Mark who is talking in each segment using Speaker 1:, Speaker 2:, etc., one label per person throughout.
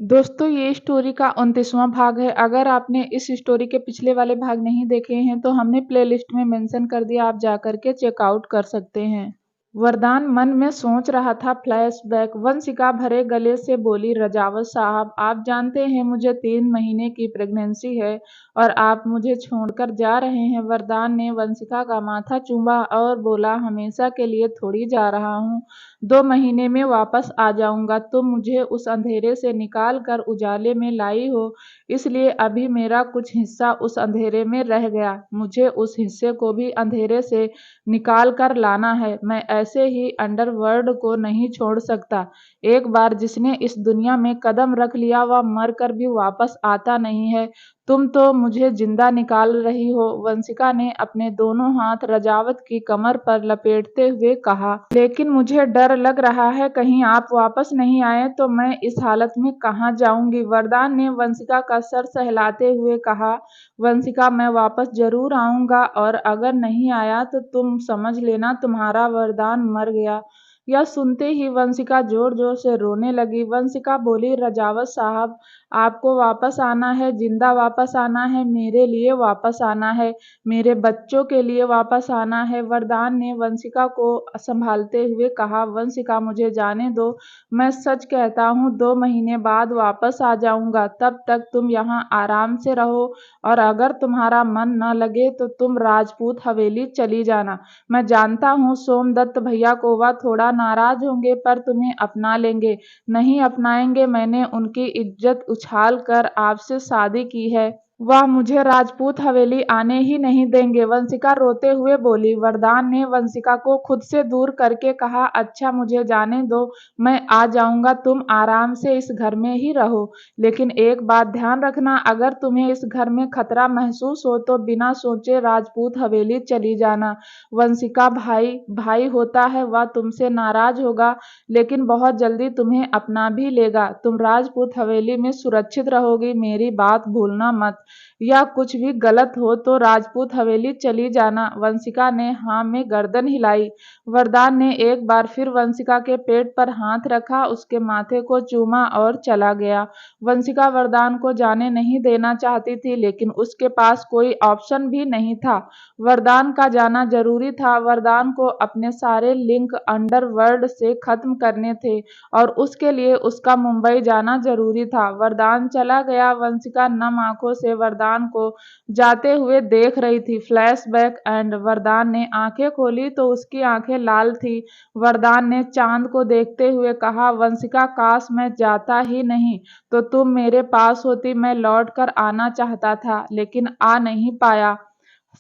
Speaker 1: दोस्तों ये स्टोरी का 29वां भाग है। अगर आपने इस स्टोरी के पिछले वाले भाग नहीं देखे हैं तो हमने प्लेलिस्ट में मेंशन कर दिया, आप जाकर के चेकआउट कर सकते हैं। वरदान मन में सोच रहा था फ्लैशबैक। वंशिका भरे गले से बोली, रजावत साहब आप जानते हैं मुझे 3 महीने की प्रेगनेंसी है और आप मुझे छोड़कर जा रहे हैं। वरदान ने वंशिका का माथा चूमा और बोला, हमेशा के लिए थोड़ी जा रहा हूँ, 2 महीने में वापस आ जाऊंगा। तुम मुझे उस अंधेरे से निकाल कर उजाले में लाई हो, इसलिए अभी मेरा कुछ हिस्सा उस अंधेरे में रह गया। मुझे उस हिस्से को भी अंधेरे से निकाल कर लाना है। मैं ऐसे ही अंडरवर्ल्ड को नहीं छोड़ सकता। एक बार जिसने इस दुनिया में कदम रख लिया वह मर कर भी वापस आता नहीं है। तुम तो मुझे जिंदा निकाल रही हो। वंशिका ने अपने दोनों हाथ रजावत की कमर पर लपेटते हुए कहा, लेकिन मुझे डर लग रहा है कहीं आप वापस नहीं आए तो मैं इस हालत में कहाँ जाऊंगी। वरदान ने वंशिका का सर सहलाते हुए कहा, वंशिका मैं वापस जरूर आऊंगा और अगर नहीं आया तो तुम समझ लेना तुम्हारा वरदान मर गया। यह सुनते ही वंशिका जोर जोर से रोने लगी। वंशिका बोली, रजावत साहब आपको वापस आना है, जिंदा वापस आना है, मेरे लिए वापस आना है, मेरे बच्चों के लिए वापस आना है। वरदान ने वंशिका को संभालते हुए कहा, वंशिका मुझे जाने दो, मैं सच कहता हूँ 2 महीने बाद वापस आ जाऊंगा। तब तक तुम यहाँ आराम से रहो और अगर तुम्हारा मन न लगे तो तुम राजपूत हवेली चली जाना। मैं जानता हूँ सोमदत्त भैया को वह थोड़ा नाराज होंगे पर तुम्हें अपना लेंगे। नहीं अपनाएंगे, मैंने उनकी इज्जत उछाल कर आपसे शादी की है। वह मुझे राजपूत हवेली आने ही नहीं देंगे। वंशिका रोते हुए बोली। वरदान ने वंशिका को खुद से दूर करके कहा, अच्छा मुझे जाने दो, मैं आ जाऊंगा, तुम आराम से इस घर में ही रहो। लेकिन एक बात ध्यान रखना, अगर तुम्हें इस घर में खतरा महसूस हो तो बिना सोचे राजपूत हवेली चली जाना। वंशिका भाई भाई होता है, वह तुमसे नाराज होगा लेकिन बहुत जल्दी तुम्हें अपना भी लेगा। तुम राजपूत हवेली में सुरक्षित रहोगी, मेरी बात भूलना मत। या कुछ भी गलत हो तो राजपूत हवेली चली जाना। वंशिका ने हाँ में गर्दन हिलाई। वरदान ने एक बार फिर वंशिका के पेट पर हाथ रखा, उसके माथे को चूमा और चला गया। वंशिका वरदान को जाने नहीं देना चाहती थी लेकिन उसके पास कोई ऑप्शन भी नहीं था। वरदान का जाना जरूरी था। वरदान को अपने सारे लिंक अंडरवर्ल्ड से खत्म करने थे और उसके लिए उसका मुंबई जाना जरूरी था। वरदान चला गया। वंशिका नम आंखों से वरदान को जाते हुए देख रही थी। फ्लैशबैक एंड वरदान ने आंखें खोली तो उसकी आंखें लाल थी। वरदान ने चांद को देखते हुए कहा, वंशिका काश मैं जाता ही नहीं तो तुम मेरे पास होती। मैं लौट कर आना चाहता था लेकिन आ नहीं पाया।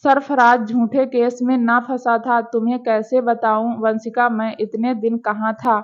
Speaker 1: सरफराज झूठे केस में ना फंसा था। तुम्हें कैसे बताऊं वंशिका, मैं इतने दिन कहाँ था।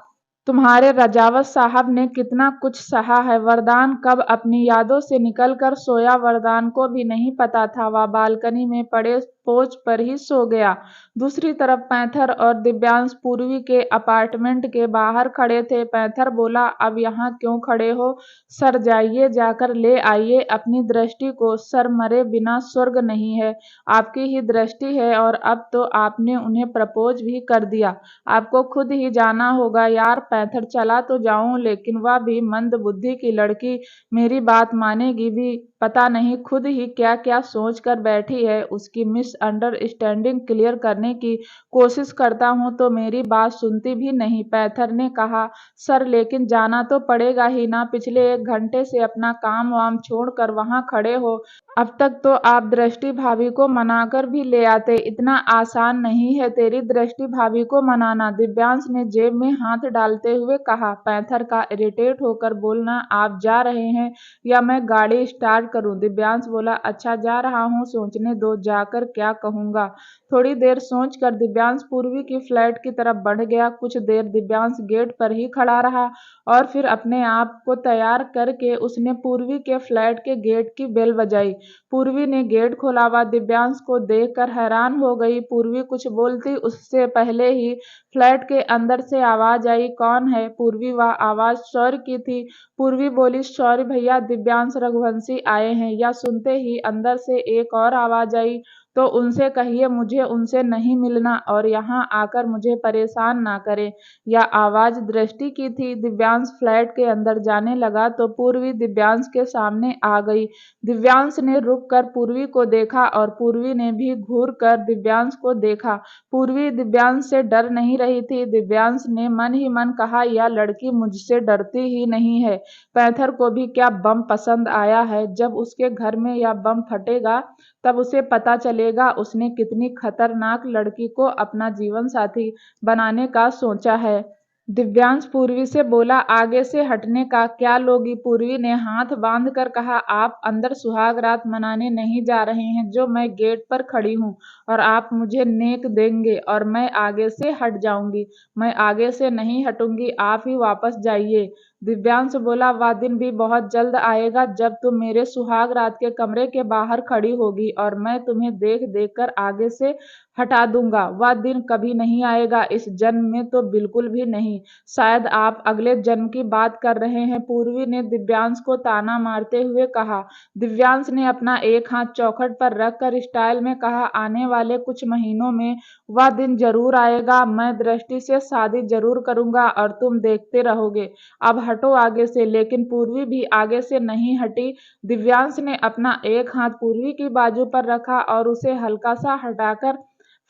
Speaker 1: तुम्हारे रजावत साहब ने कितना कुछ सहा है। वरदान कब अपनी यादों से निकलकर सोया वरदान को भी नहीं पता था। वह बालकनी में पड़े पोच पर ही सो गया। दूसरी तरफ पैंथर और दिव्यांश पूर्वी के अपार्टमेंट के बाहर खड़े थे। पैंथर बोला, अब यहाँ क्यों खड़े हो? सर जाइए, जाकर ले आइए अपनी दृष्टि को। सर मरे बिना स्वर्ग नहीं है, आपकी ही दृष्टि है और अब तो आपने उन्हें प्रपोज भी कर दिया। आपको खुद ही जाना होगा। यार पैंथर, चला तो जाऊं लेकिन वह भी मंद बुद्धि की लड़की मेरी बात मानेगी भी? पता नहीं खुद ही क्या क्या सोच कर बैठी है। उसकी मिसअंडरस्टैंडिंग क्लियर करने की कोशिश करता हूं तो मेरी बात सुनती भी नहीं। पैंथर ने कहा, सर लेकिन जाना तो पड़ेगा ही ना। पिछले 1 घंटे से अपना काम वाम छोड़कर वहां खड़े हो। अब तक तो आप दृष्टि भाभी को मनाकर भी ले आते। इतना आसान नहीं है तेरी दृष्टि भाभी को मनाना। दिव्यांश ने जेब में हाथ डालते हुए कहा। पैंथर का इरिटेट होकर बोलना, आप जा रहे हैं या मैं गाड़ी स्टार्ट करूं? दिव्यांश बोला, अच्छा जा रहा हूं, सोचने दो जाकर क्या कहूंगा। थोड़ी देर सोचकर दिव्यांश पूर्वी की फ्लैट की तरफ बढ़ गया। कुछ देर दिव्यांश गेट पर ही खड़ा रहा और फिर अपने आप को तैयार करके उसने पूर्वी के फ्लैट के गेट की बेल बजाई। पूर्वी ने गेट खोला। वह दिव्यांश को देखकर हैरान हो गई। पूर्वी कुछ बोलती उससे पहले ही फ्लैट के अंदर से आवाज आई, कौन है? पूर्वी, वह आवाज शौर्य की थी। पूर्वी बोली, शौर्य भैया, दिव्यांश रघुवंशी आए हैं। यह सुनते ही अंदर से एक और आवाज आई, तो उनसे कहिए मुझे उनसे नहीं मिलना और यहाँ आकर मुझे परेशान ना करे। यह आवाज़ दृष्टि की थी। दिव्यांश फ्लैट के अंदर जाने लगा तो पूर्वी दिव्यांश के सामने आ गई। दिव्यांश ने रुक कर पूर्वी को देखा और पूर्वी ने भी घूर कर दिव्यांश को देखा। पूर्वी दिव्यांश से डर नहीं रही थी। दिव्यांश ने मन ही मन कहा, यह लड़की मुझसे डरती ही नहीं है। पैंथर को भी क्या बम पसंद आया है। जब उसके घर में यह बम फटेगा तब उसे पता चलेगा उसने कितनी खतरनाक लड़की को अपना जीवन साथी बनाने का सोचा है। दिव्यांश पूर्वी से बोला, आगे से हटने का क्या लोगी। पूर्वी ने हाथ बांध कर कहा, आप अंदर सुहाग रात मनाने नहीं जा रहे हैं जो मैं गेट पर खड़ी हूँ और आप मुझे नेक देंगे और मैं आगे से हट जाऊंगी। मैं आगे से नहीं हटूंगी, आप ही वापस जाइए। दिव्यांश बोला, वह दिन भी बहुत जल्द आएगा जब तुम मेरे सुहाग रात के कमरे के बाहर खड़ी होगी और मैं तुम्हें देख देख कर आगे से हटा दूंगा। वह दिन कभी नहीं आएगा, इस जन्म में तो बिल्कुल भी नहीं। शायद आप अगले जन्म की बात कर रहे हैं। पूर्वी ने दिव्यांश को ताना मारते हुए कहा। दिव्यांश ने अपना एक हाथ चौखट पर रखकर स्टाइल में कहा, आने वाले कुछ महीनों में वह दिन जरूर आएगा। मैं दृष्टि से शादी जरूर करूंगा और तुम देखते रहोगे। अब हटो आगे से। लेकिन पूर्वी भी आगे से नहीं हटी। दिव्यांश ने अपना एक हाथ पूर्वी की बाजू पर रखा और उसे हल्का सा हटाकर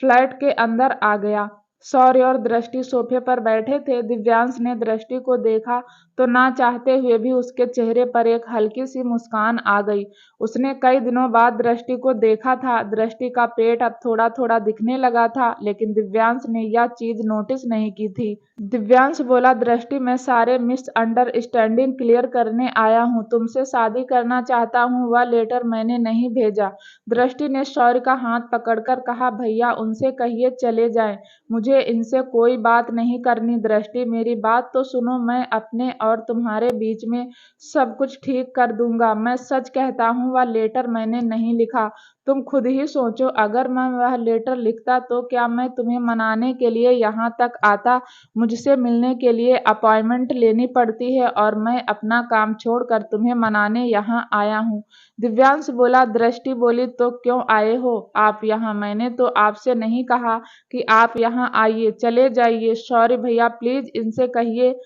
Speaker 1: फ्लैट के अंदर आ गया। शौर्य और दृष्टि सोफे पर बैठे थे। दिव्यांश ने दृष्टि को देखा तो ना चाहते हुए भी उसके चेहरे पर एक हल्की सी मुस्कान आ गई। उसने कई दिनों बाद दृष्टि को देखा था। दृष्टि का पेट अब थोड़ा थोड़ा दिखने लगा था, लेकिन दिव्यांश ने यह चीज नोटिस नहीं की थी। दिव्यांश बोला, दृष्टि मैं सारे मिसअंडरस्टैंडिंग क्लियर करने आया हूँ। तुमसे शादी करना चाहता हूँ। वह लेटर मैंने नहीं भेजा। दृष्टि ने शौर्य का हाथ पकड़कर कहा, भैया उनसे कहिए चले जाएं। मुझे इनसे कोई बात नहीं करनी। दृष्टि मेरी बात तो सुनो, मैं अपने और तुम्हारे बीच में सब कुछ ठीक कर दूंगा। मैं सच कहता हूँ, वह लेटर मैंने नहीं लिखा। तुम खुद ही सोचो, अगर मैं वह लेटर लिखता तो क्या मैं तुम्हें मनाने के लिए यहाँ तक आता। मुझसे मिलने के लिए अपॉइंटमेंट लेनी पड़ती है और मैं अपना काम छोड़कर तुम्हें मनाने यहाँ आया हूँ। दिव्यांश बोला। दृष्टि बोली, तो क्यों आए हो आप यहाँ। मैंने तो आपसे नहीं कहा कि आप यहाँ आइए। चले जाइए। शौर्य भैया प्लीज इनसे कहिए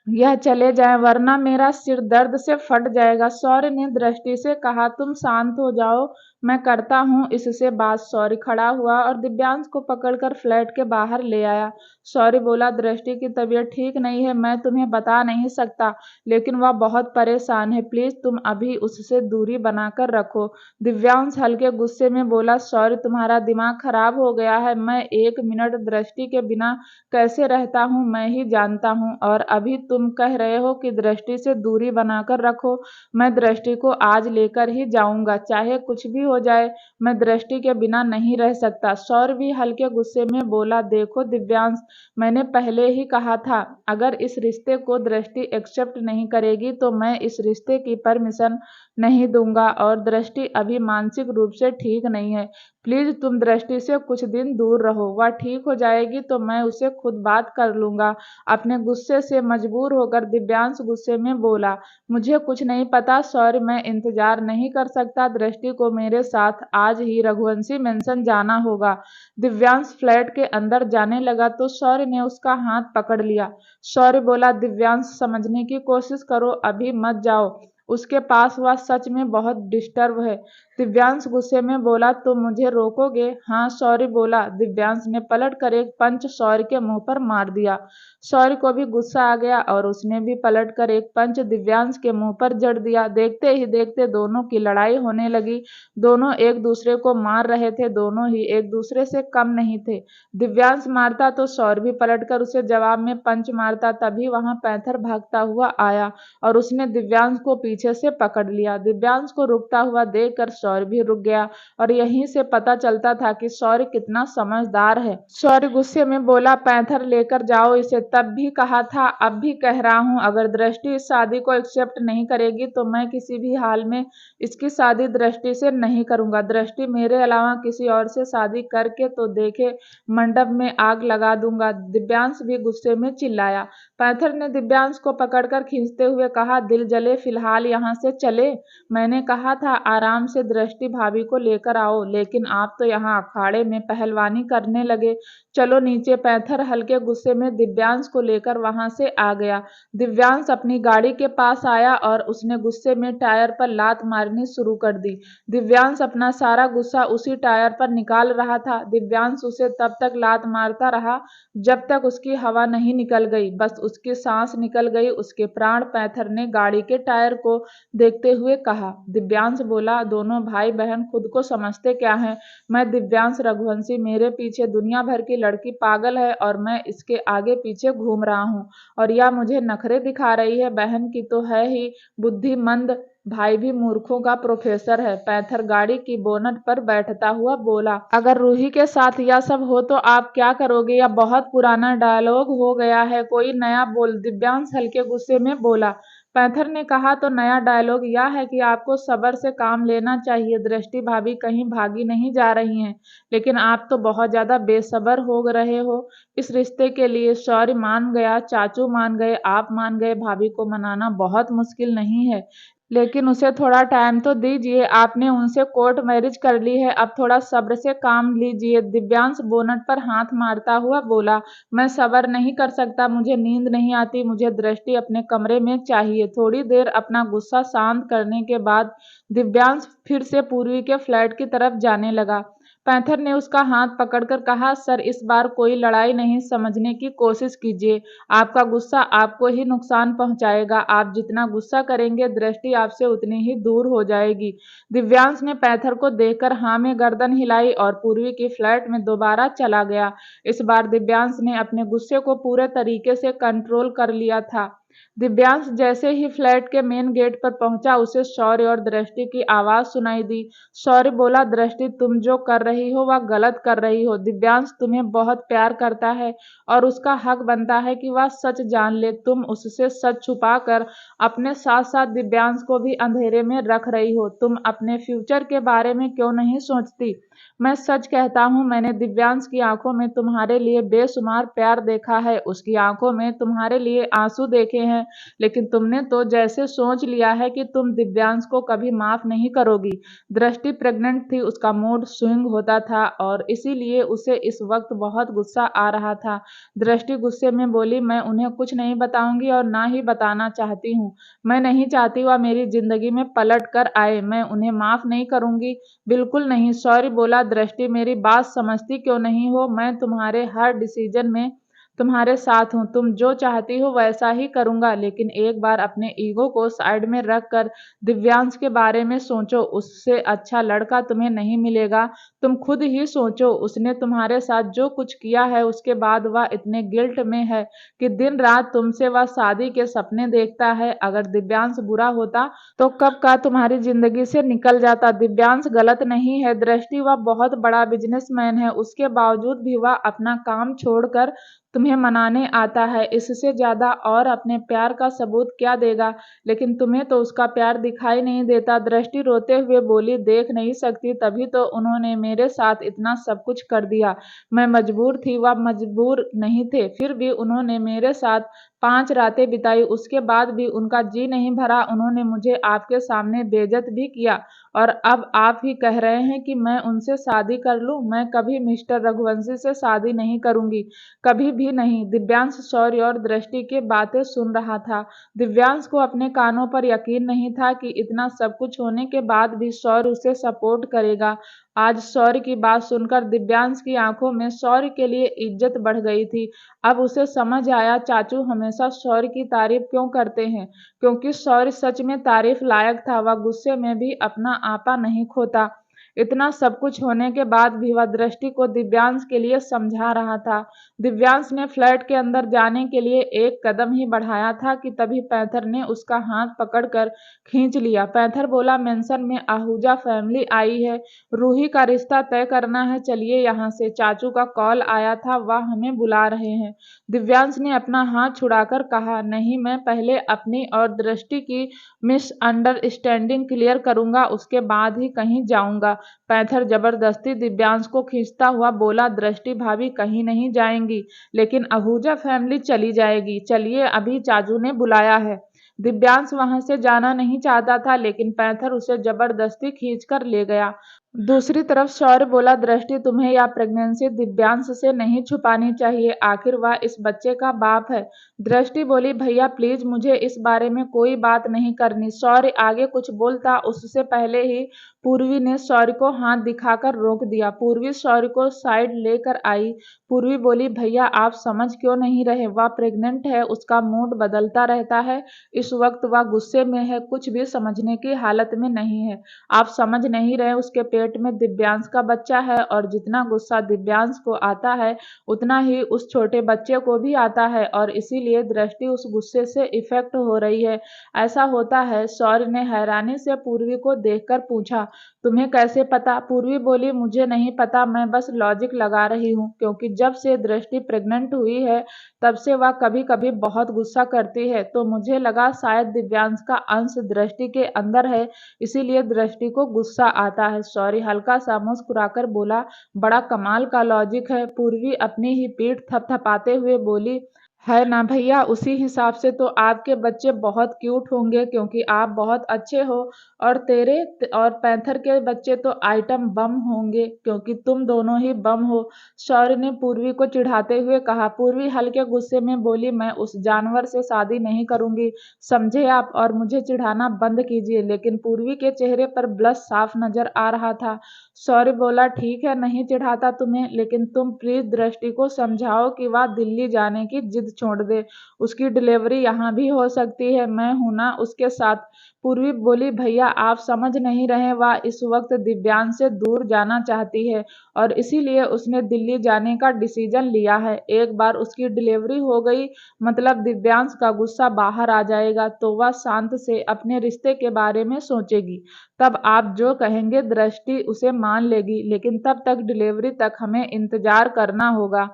Speaker 1: यह चले जाएं, वरना मेरा सिर दर्द से फट जाएगा। शौर्य ने दृष्टि से कहा, तुम शांत हो जाओ, मैं करता हूँ इससे बात। शौर्य खड़ा हुआ और दिव्यांश को पकड़कर फ्लैट के बाहर ले आया। शौर्य बोला, दृष्टि की तबीयत ठीक नहीं है, मैं तुम्हें बता नहीं सकता, लेकिन वह बहुत परेशान है। प्लीज तुम अभी उससे दूरी बनाकर रखो। दिव्यांश हल्के गुस्से में बोला, शौर्य तुम्हारा दिमाग खराब हो गया है। मैं एक मिनट दृष्टि के बिना कैसे रहता हूँ मैं ही जानता हूँ, और अभी तुम कह रहे हो कि दृष्टि से दूरी बनाकर रखो। मैं दृष्टि को आज लेकर ही जाऊंगा, चाहे कुछ भी हो जाए। मैं दृष्टि के बिना नहीं रह सकता। शौर्य भी हल्के गुस्से में बोला, देखो दिव्यांश, मैंने पहले ही कहा था, अगर इस रिश्ते को दृष्टि एक्सेप्ट नहीं करेगी तो मैं इस रिश्ते की परमिशन नहीं दूंगा, और दृष्टि अभी मानसिक रूप से ठीक नहीं है। प्लीज तुम दृष्टि से कुछ दिन दूर रहो। वह ठीक हो जाएगी तो मैं उसे खुद बात कर लूंगा। अपने गुस्से से मजबूर होकर दिव्यांश गुस्से में बोला, मुझे कुछ नहीं पता शौर्य, मैं इंतजार नहीं कर सकता। दृष्टि को मेरे साथ आज ही रघुवंशी मेंशन जाना होगा। दिव्यांश फ्लैट के अंदर जाने लगा तो शौर्य ने उसका हाथ पकड़ लिया। शौर्य बोला, दिव्यांश समझने की कोशिश करो, अभी मत जाओ। उसके पास वह सच में बहुत डिस्टर्ब है। दिव्यांश गुस्से में बोला, तो मुझे रोकोगे। हाँ, शौर्य बोला। दिव्यांश ने पलट कर एक पंच शौर्य के मुंह पर मार दिया। शौर्य को भी गुस्सा आ गया और उसने भी पलट कर एक पंच दिव्यांश के मुंह पर जड़ दिया। देखते ही देखते दोनों की लड़ाई होने लगी। दोनों एक दूसरे को मार रहे थे, दोनों ही एक दूसरे से कम नहीं थे। दिव्यांश मारता तो शौर्य भी पलट कर उसे जवाब में पंच मारता। तभी वहां पैंथर भागता हुआ आया और उसने दिव्यांश को पीछे से पकड़ लिया। दिव्यांश को रुकता हुआ देखकर शौर्य भी रुक गया, और यहीं से पता चलता था कि शौर्य कितना समझदार है। शौर्य गुस्से में बोला, पैंथर लेकर जाओ इसे। तब भी कहा था, अब भी कह रहा हूं, अगर दृष्टि इस शादी को एक्सेप्ट नहीं करेगी तो मैं किसी भी हाल में इसकी शादी दृष्टि से नहीं करूंगा। दृष्टि मेरे अलावा किसी और से शादी करके तो देखे, मंडप में आग लगा दूंगा। दिव्यांश भी गुस्से में चिल्लाया। पैंथर ने दिव्यांश को पकड़कर खींचते हुए कहा, दिल जले फिलहाल यहाँ से चले। मैंने कहा था आराम से दृष्टि भाभी को लेकर आओ, लेकिन आप तो यहाँ अखाड़े में पहलवानी करने लगे। चलो नीचे। पैंथर हल्के गुस्से में दिव्यांश को लेकर वहां से आ गया। दिव्यांश अपनी गाड़ी के पास आया और उसने गुस्से में टायर पर लात मारनी शुरू कर दी। दिव्यांश अपना सारा गुस्सा उसी टायर पर निकाल रहा था। दिव्यांश उसे तब तक लात मारता रहा जब तक उसकी हवा नहीं निकल गई। बस उसकी सांस निकल गई, उसके प्राण। पैंथर ने गाड़ी के टायर को देखते हुए कहा। दिव्यांश बोला, दोनों भाई बहन खुद को समझते क्या हैं? मैं दिव्यांश रघुवंशी, मेरे पीछे दुनिया भर की लड़की पागल है और मैं इसके आगे पीछे घूम रहा हूँ, और यह मुझे नखरे दिखा रही है। बहन की तो है ही बुद्धिमंद, भाई भी मूर्खों का प्रोफेसर है। पैंथर गाड़ी की बोनट पर बैठता हुआ बोला, अगर रूही के साथ यह सब हो तो आप क्या करोगे? यह बहुत पुराना डायलॉग हो गया है, कोई नया बोल। दिव्यांश हल्के गुस्से में बोला। पैंथर ने कहा, तो नया डायलॉग यह है कि आपको सब्र से काम लेना चाहिए। दृष्टि भाभी कहीं भागी नहीं जा रही हैं, लेकिन आप तो बहुत ज्यादा बेसब्र हो रहे हो इस रिश्ते के लिए। शौर्य मान गया, चाचू मान गए, आप मान गए। भाभी को मनाना बहुत मुश्किल नहीं है, लेकिन उसे थोड़ा टाइम तो दीजिए। आपने उनसे कोर्ट मैरिज कर ली है, अब थोड़ा सब्र से काम लीजिए। दिव्यांश बोनट पर हाथ मारता हुआ बोला, मैं सब्र नहीं कर सकता, मुझे नींद नहीं आती, मुझे दृष्टि अपने कमरे में चाहिए। थोड़ी देर अपना गुस्सा शांत करने के बाद दिव्यांश फिर से पूर्वी के फ्लैट की तरफ जाने लगा। पैंथर ने उसका हाथ पकड़कर कहा, सर इस बार कोई लड़ाई नहीं, समझने की कोशिश कीजिए। आपका गुस्सा आपको ही नुकसान पहुंचाएगा। आप जितना गुस्सा करेंगे दृष्टि आपसे उतनी ही दूर हो जाएगी। दिव्यांश ने पैंथर को देखकर हाँ में गर्दन हिलाई और पूर्वी की फ्लैट में दोबारा चला गया। इस बार दिव्यांश ने अपने गुस्से को पूरे तरीके से कंट्रोल कर लिया था। दिव्यांश जैसे ही फ्लैट के मेन गेट पर पहुंचा, उसे शौर्य और दृष्टि की आवाज सुनाई दी। शौर्य बोला, दृष्टि तुम जो कर रही हो वह गलत कर रही हो। दिव्यांश तुम्हें बहुत प्यार करता है और उसका हक बनता है कि वह सच जान ले। तुम उससे सच छुपाकर अपने साथ साथ दिव्यांश को भी अंधेरे में रख रही हो। तुम अपने फ्यूचर के बारे में क्यों नहीं सोचती? मैं सच कहता हूँ, मैंने दिव्यांश की आंखों में तुम्हारे लिए बेशुमार प्यार देखा है, उसकी आंखों में तुम्हारे लिए आंसू देखे हैं, लेकिन तुमने तो जैसे सोच लिया है कि तुम दिव्यांश को कभी माफ नहीं करोगी। दृष्टि प्रेग्नेंट थी, उसका मूड स्विंग होता था और इसीलिए उसे इस वक्त बहुत गुस्सा आ रहा था। दृष्टि गुस्से में बोली, मैं उन्हें कुछ नहीं बताऊंगी और ना ही बताना चाहती हूँ। मैं नहीं चाहती वह मेरी जिंदगी में पलट कर आए। मैं उन्हें माफ नहीं करूंगी, बिल्कुल नहीं। शौर्य बोला, दृष्टि मेरी बात समझती क्यों नहीं हो? मैं तुम्हारे हर डिसीजन में तुम्हारे साथ हूँ, तुम जो चाहती हो वैसा ही करूंगा, लेकिन एक बार अपने ईगो को साइड में रखकर दिव्यांश के बारे में सोचो। उससे अच्छा लड़का तुम्हें नहीं मिलेगा। तुम खुद ही सोचो, उसने तुम्हारे साथ जो कुछ किया है, उसके बाद वह इतने गिल्ट में है कि दिन रात तुमसे वह शादी के सपने देखता है। अगर दिव्यांश बुरा होता तो कब का तुम्हारी जिंदगी से निकल जाता। दिव्यांश गलत नहीं है दृष्टि, वह बहुत बड़ा बिजनेसमैन है, उसके बावजूद भी वह अपना काम छोड़कर तुम्हें मनाने आता है। इससे ज्यादा और अपने प्यार का सबूत क्या देगा? लेकिन तुम्हें तो उसका प्यार दिखाई नहीं देता। दृष्टि रोते हुए बोली, देख नहीं सकती, तभी तो उन्होंने मेरे साथ इतना सब कुछ कर दिया। मैं मजबूर थी, वह मजबूर नहीं थे, फिर भी उन्होंने मेरे साथ 5 रातें बिताई। उसके बाद भी उनका जी नहीं भरा, उन्होंने मुझे आपके सामने बेइज्जत भी किया, और अब आप ही कह रहे हैं कि मैं उनसे शादी कर लूं। मैं कभी मिस्टर रघुवंशी से शादी नहीं करूंगी, कभी भी नहीं। दिव्यांश शौर्य और दृष्टि की बातें सुन रहा था। दिव्यांश को अपने कानों पर यकीन नहीं था कि इतना सब कुछ होने के बाद भी शौर्य उसे सपोर्ट करेगा। आज शौर्य की बात सुनकर दिव्यांश की आंखों में शौर्य के लिए इज्जत बढ़ गई थी। अब उसे समझ आया, चाचू हमेशा शौर्य की तारीफ क्यों करते हैं, क्योंकि शौर्य सच में तारीफ लायक था। वह गुस्से में भी अपना आपा नहीं खोता। इतना सब कुछ होने के बाद भी वह दृष्टि को दिव्यांश के लिए समझा रहा था। दिव्यांश ने फ्लैट के अंदर जाने के लिए एक कदम ही बढ़ाया था कि तभी पैंथर ने उसका हाथ पकड़कर खींच लिया। पैंथर बोला, मेंशन में आहूजा फैमिली आई है, रूही का रिश्ता तय करना है, चलिए यहाँ से। चाचू का कॉल आया था, वह हमें बुला रहे हैं। दिव्यांश ने अपना हाथ छुड़ाकर कहा, नहीं, मैं पहले अपनी और दृष्टि की मिसअंडरस्टैंडिंग क्लियर करूंगा, उसके बाद ही कहीं जाऊंगा। पैंथर जबरदस्ती दिव्यांश को खींचता हुआ बोला, दृष्टि भाभी कहीं नहीं जाएंगी, लेकिन आहूजा फैमिली चली जाएगी। चलिए, अभी चाचू ने बुलाया है। दिव्यांश वहां से जाना नहीं चाहता था, लेकिन पैंथर उसे जबरदस्ती खींचकर ले गया। दूसरी तरफ शौर्य बोला, दृष्टि, तुम्हें यह प्रेगनेंसी दिव्यांश से नहीं छुपानी चाहिए, आखिर वह इस बच्चे का बाप है। दृष्टि बोली, भैया प्लीज, मुझे इस बारे में कोई बात नहीं करनी। शौर्य आगे कुछ बोलता उससे पहले ही पूर्वी ने शौर्य को हाथ दिखाकर रोक दिया। पूर्वी शौर्य को साइड लेकर आई। पूर्वी बोली, भैया आप समझ क्यों नहीं रहे? वह प्रेग्नेंट है, उसका मूड बदलता रहता है, इस वक्त वह गुस्से में है, कुछ भी समझने की हालत में नहीं है। आप समझ नहीं रहे, उसके पेट में दिव्यांश का बच्चा है, और जितना गुस्सा दिव्यांश को आता है उतना ही उस छोटे बच्चे को भी आता है, और इसीलिए दृष्टि उस गुस्से से इफेक्ट हो रही है। ऐसा होता है? शौर्य ने हैरानी से पूर्वी को देखकर पूछा। तुम्हें कैसे पता? पूर्वी बोली, मुझे नहीं पता, मैं बस लॉजिक लगा रही हूँ, क्योंकि जब से दृष्टि प्रेग्नेंट हुई है तब से वह कभी कभी बहुत गुस्सा करती है, तो मुझे लगा शायद दिव्यांश का अंश दृष्टि के अंदर है, इसीलिए दृष्टि को गुस्सा आता है। शौर्य हल्का सा मुस्कुराकर बोला, बड़ा कमाल का लॉजिक है। पूर्वी अपनी ही पीठ थपथपाते हुए बोली, है ना भैया? उसी हिसाब से तो आपके बच्चे बहुत क्यूट होंगे, क्योंकि आप बहुत अच्छे हो, और तेरे और पैंथर के बच्चे तो आइटम बम होंगे, क्योंकि तुम दोनों ही बम हो। शौर्य ने पूर्वी को चिढ़ाते हुए कहा। पूर्वी हल्के गुस्से में बोली, मैं उस जानवर से शादी नहीं करूंगी, समझे आप? और मुझे चिढ़ाना बंद कीजिए। लेकिन पूर्वी के चेहरे पर ब्लश साफ नजर आ रहा था। शौर्य बोला, ठीक है, नहीं चिढ़ाता तुम्हें, लेकिन तुम प्लीज दृष्टि को समझाओ कि वह दिल्ली जाने की जिद छोड़ दे। उसकी डिलीवरी यहाँ भी हो सकती है, मैं हूं ना उसके साथ। पूर्वी बोली, भैया आप समझ नहीं रहे, वह इस वक्त दिव्यांश से दूर जाना चाहती है, और इसीलिए उसने दिल्ली जाने का डिसीजन लिया है। एक बार उसकी डिलीवरी हो गई मतलब दिव्यांश का गुस्सा बाहर आ जाएगा, तो वह शांत से अपने रिश्ते के बारे में सोचेगी। तब आप जो कहेंगे दृष्टि उसे मान लेगी, लेकिन तब तक डिलीवरी तक हमें इंतजार करना होगा।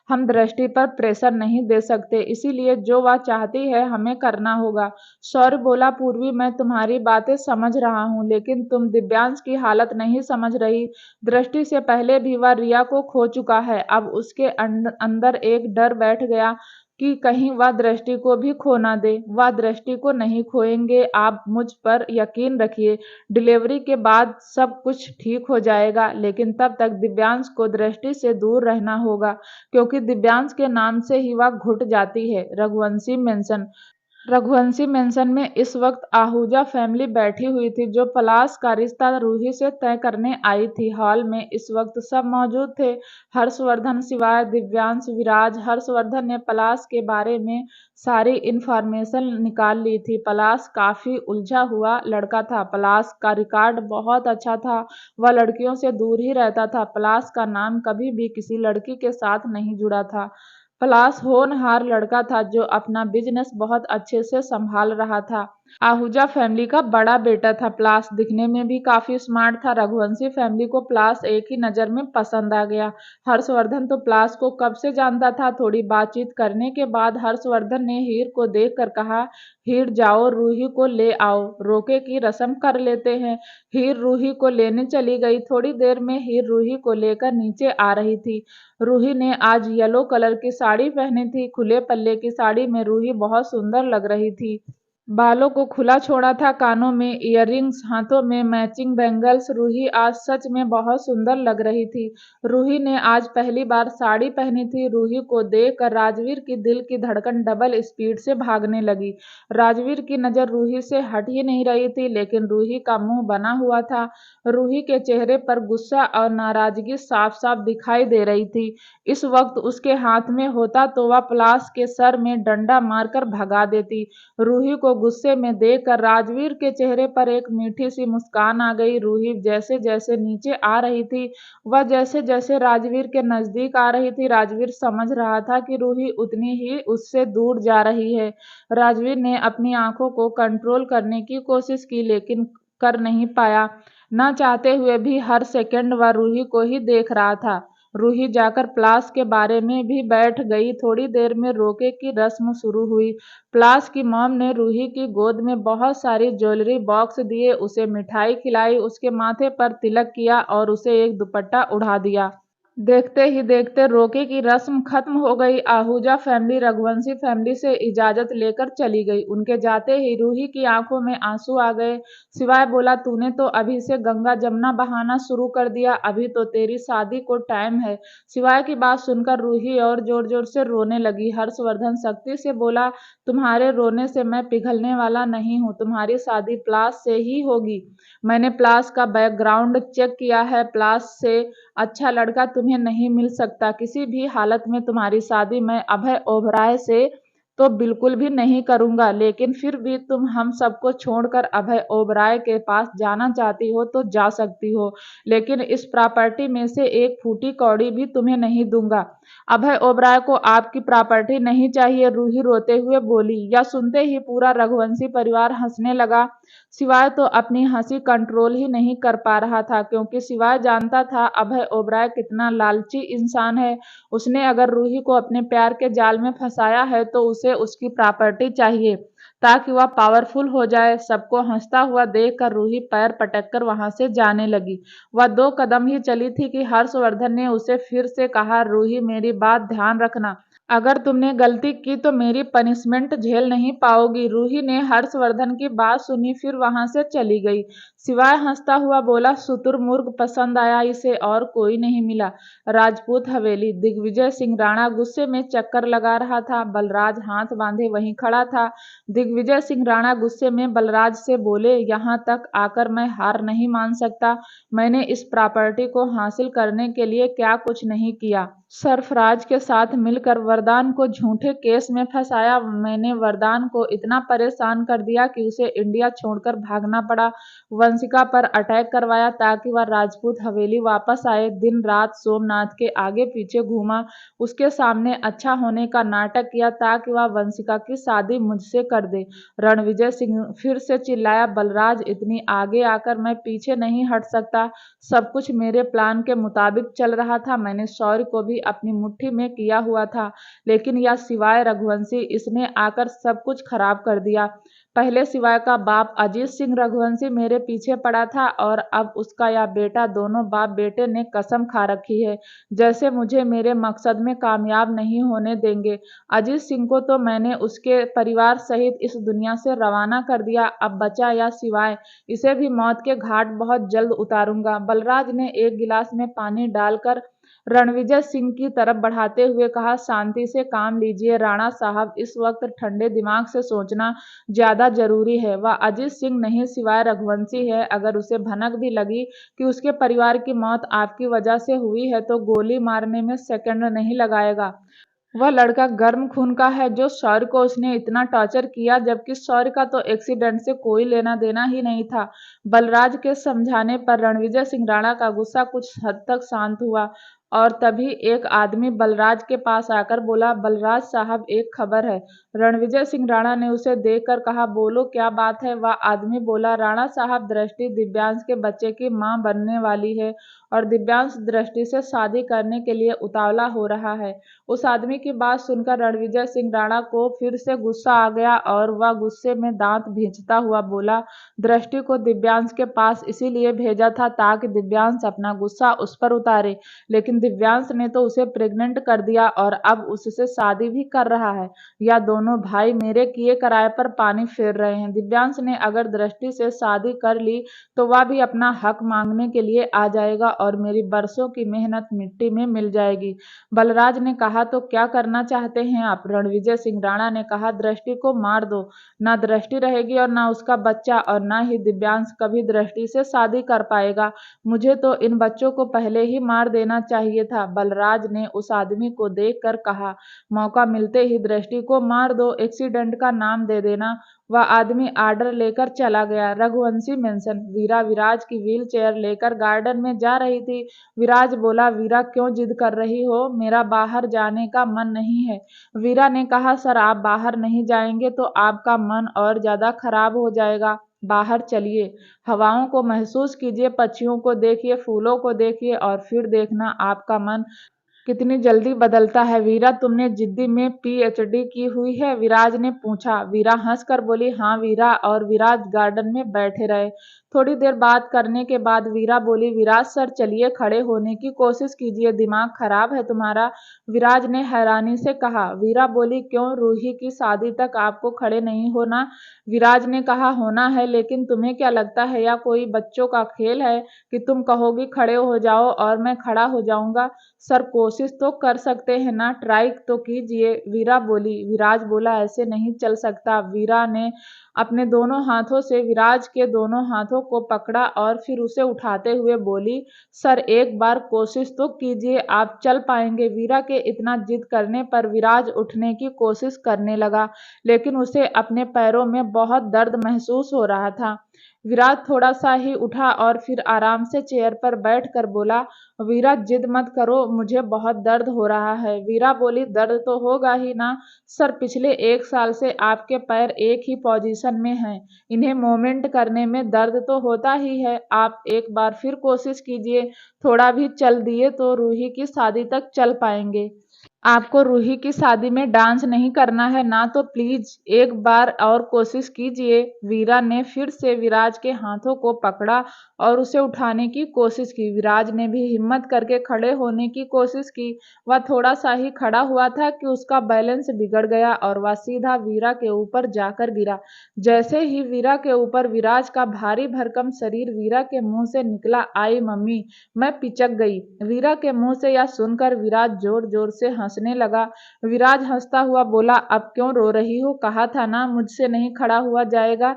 Speaker 1: हम दृष्टि पर प्रेशर नहीं दे सकते, इसीलिए जो वह चाहती है हमें करना होगा। शौर्य बोला, पूर्वी मैं तुम्हारी बातें समझ रहा हूँ, लेकिन तुम दिव्यांश की हालत नहीं समझ रही। दृष्टि से पहले भी वह रिया को खो चुका है, अब उसके अंदर एक डर बैठ गया कि कहीं वह दृष्टि को भी खो ना दे। वह दृष्टि को नहीं खोएंगे, आप मुझ पर यकीन रखिए। डिलीवरी के बाद सब कुछ ठीक हो जाएगा, लेकिन तब तक दिव्यांश को दृष्टि से दूर रहना होगा, क्योंकि दिव्यांश के नाम से ही वह घुट जाती है। रघुवंशी मेंशन में इस वक्त आहूजा फैमिली बैठी हुई थी, जो पलाश का रिश्ता रूही से तय करने आई थी। हॉल में इस वक्त सब मौजूद थे, हर्षवर्धन सिवाय दिव्यांश, विराज। हर्षवर्धन ने पलाश के बारे में सारी इंफॉर्मेशन निकाल ली थी। पलाश काफी उलझा हुआ लड़का था, पलाश का रिकॉर्ड बहुत अच्छा था, वह लड़कियों से दूर ही रहता था, पलाश का नाम कभी भी किसी लड़की के साथ नहीं जुड़ा था। पलाश होनहार लड़का था, जो अपना बिजनेस बहुत अच्छे से संभाल रहा था। आहूजा फैमिली का बड़ा बेटा था। पलाश दिखने में भी काफी स्मार्ट था। रघुवंशी फैमिली को पलाश एक ही नजर में पसंद आ गया। हर्षवर्धन तो पलाश को कब से जानता था। थोड़ी बातचीत करने के बाद हर्षवर्धन ने हीर को देखकर कहा, हीर जाओ रूही को ले आओ, रोके की रस्म कर लेते हैं। हीर रूही को लेने चली गई। थोड़ी देर में हीर रूही को लेकर नीचे आ रही थी। रूही ने आज येलो कलर की साड़ी पहनी थी। खुले पल्ले की साड़ी में रूही बहुत सुंदर लग रही थी। बालों को खुला छोड़ा था, कानों में इयररिंग्स, हाथों में मैचिंग बैंगल्स। रूही आज सच में बहुत सुंदर लग रही थी। रूही ने आज पहली बार साड़ी पहनी थी। रूही को देखकर राजवीर की दिल की धड़कन डबल स्पीड से भागने लगी। राजवीर की नजर रूही से हट ही नहीं रही थी, लेकिन रूही का मुंह बना हुआ था। रूही के चेहरे पर गुस्सा और नाराजगी साफ साफ दिखाई दे रही थी। इस वक्त उसके हाथ में होता तो वह पलाश के सर में डंडा मारकर भगा देती। रूही को गुस्से में देखकर राजवीर के चेहरे पर एक मीठी सी मुस्कान आ गई। रूही जैसे जैसे नीचे आ रही थी, वह जैसे जैसे राजवीर के नजदीक आ रही थी, राजवीर समझ रहा था कि रूही उतनी ही उससे दूर जा रही है। राजवीर ने अपनी आंखों को कंट्रोल करने की कोशिश की, लेकिन कर नहीं पाया। न चाहते हुए भी हर सेकंड वह रूही को ही देख रहा था। रूही जाकर पलाश के बारे में भी बैठ गई। थोड़ी देर में रोके की रस्म शुरू हुई। पलाश की मॉम ने रूही की गोद में बहुत सारी ज्वेलरी बॉक्स दिए, उसे मिठाई खिलाई, उसके माथे पर तिलक किया और उसे एक दुपट्टा उड़ा दिया। देखते ही देखते रोके की रस्म खत्म हो गई। आहूजा फैमिली रघुवंशी फैमिली से इजाजत लेकर चली गई। उनके जाते ही रूही की आंखों में आंसू आ गए। सिवाय बोला, तूने तो अभी से गंगा जमुना बहाना शुरू कर दिया, अभी तो तेरी शादी को टाइम है। सिवाय की बात सुनकर रूही और जोर जोर से रोने लगी। हर्षवर्धन सख्ती से बोला, तुम्हारे रोने से मैं पिघलने वाला नहीं हूँ, तुम्हारी शादी प्लास से ही होगी। मैंने प्लास का बैकग्राउंड चेक किया है, प्लास से अच्छा लड़का तुम्हें नहीं मिल सकता। किसी भी हालत में तुम्हारी शादी मैं अभय ओबराय से तो बिल्कुल भी नहीं करूंगा, लेकिन फिर भी तुम हम सबको छोड़कर अभय ओबराय के पास जाना चाहती हो तो जा सकती हो, लेकिन इस प्रॉपर्टी में से एक फूटी कौड़ी भी तुम्हें नहीं दूंगा। अभय ओबराय को आपकी प्रॉपर्टी नहीं चाहिए, रूही रोते हुए बोली। यह सुनते ही पूरा रघुवंशी परिवार हंसने लगा। सिवाय तो अपनी हंसी कंट्रोल ही नहीं कर पा रहा था, क्योंकि सिवाय जानता था अभय ओबराय कितना लालची इंसान है। उसने अगर रूही को अपने प्यार के जाल में फंसाया है तो उसे उसकी प्रॉपर्टी चाहिए ताकि वह पावरफुल हो जाए। सबको हंसता हुआ देखकर रूही पैर पटककर वहां से जाने लगी। वह 2 कदम ही चली थी कि हर्षवर्धन ने उसे फिर से कहा, रूही मेरी बात ध्यान रखना, अगर तुमने गलती की तो मेरी पनिशमेंट झेल नहीं पाओगी। रूही ने हर्षवर्धन की बात सुनी, फिर वहां से चली गई। सिवाय हंसता हुआ बोला, शुतुरमुर्ग पसंद आया इसे, और कोई नहीं मिला। राजपूत हवेली। दिग्विजय सिंह राणा गुस्से में चक्कर लगा रहा था। बलराज हाथ बांधे वहीं खड़ा था। दिग्विजय सिंह राणा गुस्से में बलराज से बोले, यहाँ तक आकर मैं हार नहीं मान सकता। मैंने इस प्रॉपर्टी को हासिल करने के लिए क्या कुछ नहीं किया। सरफराज के साथ मिलकर वरदान को झूठे केस में फंसाया। मैंने वरदान को इतना परेशान कर दिया कि उसे इंडिया छोड़कर भागना पड़ा। वंशिका पर अटैक करवाया ताकि वह राजपूत हवेली वापस आए। दिन रात सोमनाथ के आगे पीछे घूमा, उसके सामने अच्छा होने का नाटक किया ताकि वह वंशिका की शादी मुझसे कर दे। रणविजय सिंह फिर से चिल्लाया, बलराज इतनी आगे आकर मैं पीछे नहीं हट सकता। सब कुछ मेरे प्लान के मुताबिक चल रहा था। मैंने शौर्य को भी अपनी मुट्ठी में किया हुआ था, लेकिन यह सिवाय रघुवंशी, इसने आकर सब कुछ खराब कर दिया। पहले सिवाय का बाप अजीत सिंह रघुवंशी मेरे पीछे पड़ा था, और अब उसका यह बेटा, दोनों बाप बेटे ने कसम खा रखी है जैसे मुझे मेरे मकसद में कामयाब नहीं होने देंगे। अजीत सिंह को तो मैंने उसके परिवार सहित इस दुनिया से रवाना कर दिया, अब बचा या सिवाय, इसे भी मौत के घाट बहुत जल्द उतारूंगा। बलराज ने एक गिलास में पानी डालकर रणविजय सिंह की तरफ बढ़ाते हुए कहा, शांति से काम लीजिए राणा साहब, इस वक्त ठंडे दिमाग से सोचना ज्यादा जरूरी है। वह अजीत सिंह नहीं सिवाय रघुवंशी है। अगर उसे भनक भी लगी कि उसके परिवार की मौत आपकी वजह से हुई है तो गोली मारने में सेकंड नहीं लगाएगा। वह लड़का गर्म खून का है। जो शौर्य को उसने इतना टॉर्चर किया, जबकि शौर्य का तो एक्सीडेंट से कोई लेना देना ही नहीं था। बलराज के समझाने पर रणविजय सिंह राणा का गुस्सा कुछ हद तक शांत हुआ, और तभी एक आदमी बलराज के पास आकर बोला, बलराज साहब एक खबर है। रणविजय सिंह राणा ने उसे देखकर कहा, बोलो क्या बात है। वह आदमी बोला, राणा साहब, दृष्टि दिव्यांश के बच्चे की मां बनने वाली है और दिव्यांश दृष्टि से शादी करने के लिए उतावला हो रहा है। उस आदमी की बात सुनकर रणविजय सिंह राणा को फिर से गुस्सा आ गया, और वह गुस्से में दांत भींचता हुआ बोला, दृष्टि को दिव्यांश के पास इसीलिए भेजा था ताकि दिव्यांश अपना गुस्सा उस पर उतारे, लेकिन दिव्यांश ने तो उसे प्रेग्नेंट कर दिया और अब उससे शादी भी कर रहा है। या दोनों भाई मेरे किए कराए पर पानी फेर रहे हैं। दिव्यांश ने अगर दृष्टि से शादी कर ली तो वह भी अपना हक मांगने के लिए आ जाएगा और मेरी बरसों की मेहनत मिट्टी में मिल जाएगी। बलराज ने कहा, तो क्या करना चाहते हैं आप। रणविजय सिंह राणा ने कहा, दृष्टि को मार दो, ना दृष्टि रहेगी और ना उसका बच्चा, और ना ही दिव्यांश कभी दृष्टि से शादी कर पाएगा। मुझे तो इन बच्चों को पहले ही मार देना चाहिए था। बलराज ने उस आदमी को देखकर कहा, मौका मिलते ही दृष्टि को मार दो, एक्सीडेंट का नाम दे देना। वह आदमी आर्डर लेकर चला गया। रघुवंशी मेंशन। वीरा विराज की व्हील चेयर लेकर गार्डन में जा रही थी। विराज बोला, वीरा क्यों जिद कर रही हो, मेरा बाहर जाने का मन नहीं है। वीरा ने कहा, सर आप बाहर नहीं जाएंगे तो आपका मन और ज्यादा खराब हो जाएगा। बाहर चलिए, हवाओं को महसूस कीजिए, पक्षियों को देखिए, फूलों को देखिए, और फिर देखना आपका मन कितनी जल्दी बदलता है। वीरा, तुमने जिद्दी में पीएचडी की हुई है, विराज ने पूछा। वीरा हंसकर बोली, हाँ वीरा, और विराज गार्डन में बैठे रहे। थोड़ी देर बात करने के बाद वीरा बोली, विराज सर चलिए खड़े होने की कोशिश कीजिए, दिमाग खराब है तुम्हारा। विराज ने हैरानी से कहा। वीरा बोली, क्यों, रूही की शादी तक आपको खड़े नहीं होना? विराज ने कहा, होना है, लेकिन तुम्हें क्या लगता है या कोई बच्चों का खेल है कि तुम कहोगी खड़े हो जाओ और मैं खड़ा हो जाऊंगा? सर कोशिश तो कर सकते हैं ना, ट्राई तो कीजिए, वीरा बोली। विराज बोला, ऐसे नहीं चल सकता। वीरा ने अपने दोनों हाथों से विराज के दोनों हाथों को पकड़ा और फिर उसे उठाते हुए बोली, सर एक बार कोशिश तो कीजिए, आप चल पाएंगे। वीरा के इतना जिद करने पर विराज उठने की कोशिश करने लगा, लेकिन उसे अपने पैरों में बहुत दर्द महसूस हो रहा था। विराज थोड़ा सा ही उठा और फिर आराम से चेयर पर बैठकर बोला, वीरा जिद मत करो, मुझे बहुत दर्द हो रहा है। वीरा बोली, दर्द तो होगा ही ना सर, पिछले 1 साल से आपके पैर एक ही पोजीशन में हैं, इन्हें मूवमेंट करने में दर्द तो होता ही है। आप एक बार फिर कोशिश कीजिए, थोड़ा भी चल दिए तो रूही की शादी तक चल पाएंगे। आपको रूही की शादी में डांस नहीं करना है ना, तो प्लीज एक बार और कोशिश कीजिए। वीरा ने फिर से विराज के हाथों को पकड़ा और उसे उठाने की कोशिश की। विराज ने भी हिम्मत करके खड़े होने की कोशिश की। वह थोड़ा सा ही खड़ा हुआ था कि उसका बैलेंस बिगड़ गया और वह सीधा वीरा के ऊपर जाकर गिरा। जैसे ही वीरा के ऊपर विराज का भारी भरकम शरीर वीरा के मुंह से निकला, आई मम्मी, मैं पिचक गई। वीरा के मुंह से यह सुनकर विराज जोर जोर से हंसने लगा। विराज हंसता हुआ बोला, अब क्यों रो रही हो, कहा था ना मुझसे नहीं खड़ा हुआ जाएगा,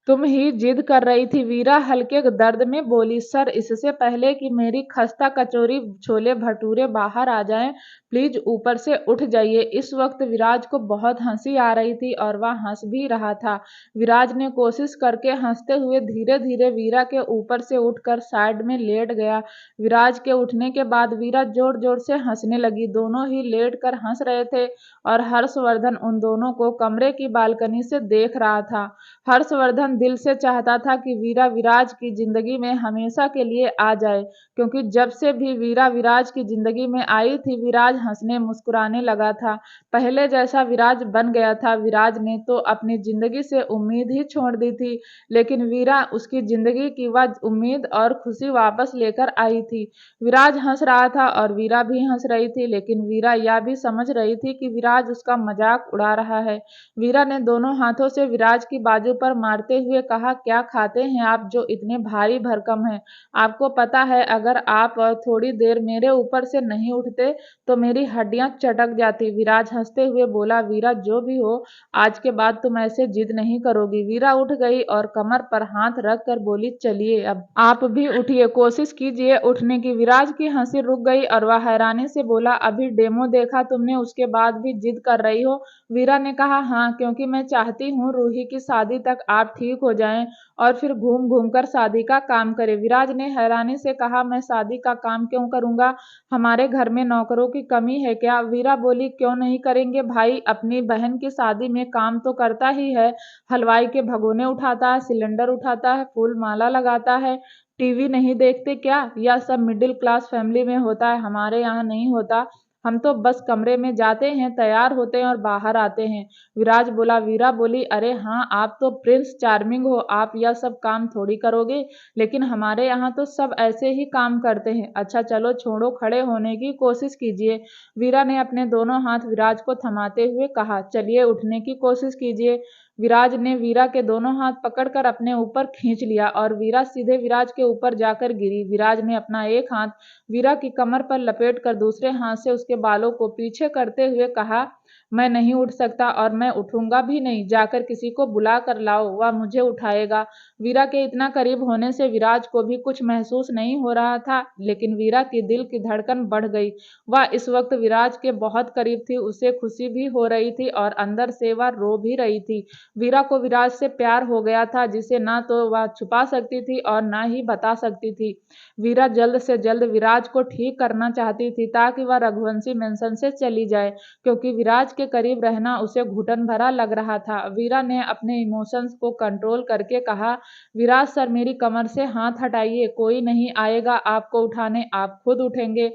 Speaker 1: तुम ही जिद कर रही थी। वीरा हल्के दर्द में बोली, सर इससे पहले कि मेरी खस्ता कचौरी छोले भटूरे बाहर आ जाएं, प्लीज ऊपर से उठ जाइए। इस वक्त विराज को बहुत हंसी आ रही थी और वह हंस भी रहा था। विराज ने कोशिश करके हंसते हुए धीरे धीरे वीरा के ऊपर से उठकर साइड में लेट गया। विराज के उठने के बाद वीरा जोर जोर से हंसने लगी। दोनों ही लेट कर हंस रहे थे और हर्षवर्धन उन दोनों को कमरे की बालकनी से देख रहा था। हर्षवर्धन दिल से चाहता था कि वीरा विराज की जिंदगी में हमेशा के लिए आ जाए, क्योंकि जब से भी वीरा विराज की जिंदगी में आई थी, विराज हंसने मुस्कुराने लगा था। पहले जैसा विराज बन गया था। विराज ने तो अपनी जिंदगी से उम्मीद ही छोड़ दी थी, लेकिन वीरा उसकी जिंदगी की वह उम्मीद और खुशी वापस लेकर आई थी। विराज हंस रहा था और वीरा भी हंस रही थी, लेकिन वीरा यह भी समझ रही थी कि विराज उसका मजाक उड़ा रहा है। वीरा ने दोनों हाथों से विराज की बाजू पर मारते हुए कहा, क्या खाते हैं आप जो इतने भारी भरकम हैं? आपको पता है अगर आप थोड़ी देर मेरे ऊपर से नहीं उठते तो मेरी हड्डियां चटक जाती। विराज हंसते हुए बोला, वीरा जो भी हो, आज के बाद तुम ऐसे जिद नहीं करोगी। वीरा उठ गई और कमर पर हाथ रख कर बोली, चलिए अब आप भी उठिए, कोशिश कीजिए उठने की। विराज की हंसी रुक गई और वह हैरानी से बोला, अभी डेमो देखा तुमने, उसके बाद भी जिद कर रही हो? वीरा ने कहा, हाँ, क्योंकि मैं चाहती हूँ रूही की शादी तक आप ठीक हो जाएं और फिर घूम घूम कर शादी का काम करें। विराज ने हैरानी से कहा, मैं शादी का काम क्यों करूंगा? हमारे घर में नौकरों की कमी है क्या? वीरा बोली, क्यों नहीं करेंगे भाई, अपनी बहन की शादी में काम तो करता ही है, हलवाई के भगोने उठाता है, सिलेंडर उठाता है, फूल माला लगाता है। टीवी नहीं देखते क्या? यह सब मिडिल क्लास फैमिली में होता है, हमारे यहाँ नहीं होता। हम तो बस कमरे में जाते हैं, तैयार होते हैं और बाहर आते हैं। विराज बोला। वीरा बोली, अरे हाँ, आप तो प्रिंस चार्मिंग हो, आप यह सब काम थोड़ी करोगे, लेकिन हमारे यहाँ तो सब ऐसे ही काम करते हैं। अच्छा चलो छोड़ो, खड़े होने की कोशिश कीजिए। वीरा ने अपने दोनों हाथ विराज को थमाते हुए कहा, चलिए उठने की कोशिश कीजिए। विराज ने वीरा के दोनों हाथ पकड़कर अपने ऊपर खींच लिया और वीरा सीधे विराज के ऊपर जाकर गिरी। विराज ने अपना एक हाथ वीरा की कमर पर लपेटकर दूसरे हाथ से उसके बालों को पीछे करते हुए कहा, मैं नहीं उठ सकता और मैं उठूंगा भी नहीं, जाकर किसी को बुला कर लाओ, वह मुझे उठाएगा। वीरा के इतना करीब होने से विराज को भी कुछ महसूस नहीं हो रहा था, लेकिन वीरा की दिल की धड़कन बढ़ गई। वह इस वक्त विराज के बहुत करीब थी, उसे खुशी भी हो रही थी और अंदर से वह रो भी रही थी। वीरा को विराज से प्यार हो गया था, जिसे ना तो वह छुपा सकती थी और ना ही बता सकती थी। वीरा जल्द से जल्द विराज को ठीक करना चाहती थी ताकि वह रघुवंशी मेंशन से चली जाए, क्योंकि विराज के करीब रहना उसे घुटन भरा लग रहा था। वीरा ने अपने इमोशंस को कंट्रोल करके कहा, विराज सर मेरी कमर से हाथ हटाइए, कोई नहीं आएगा आपको उठाने, आप खुद उठेंगे।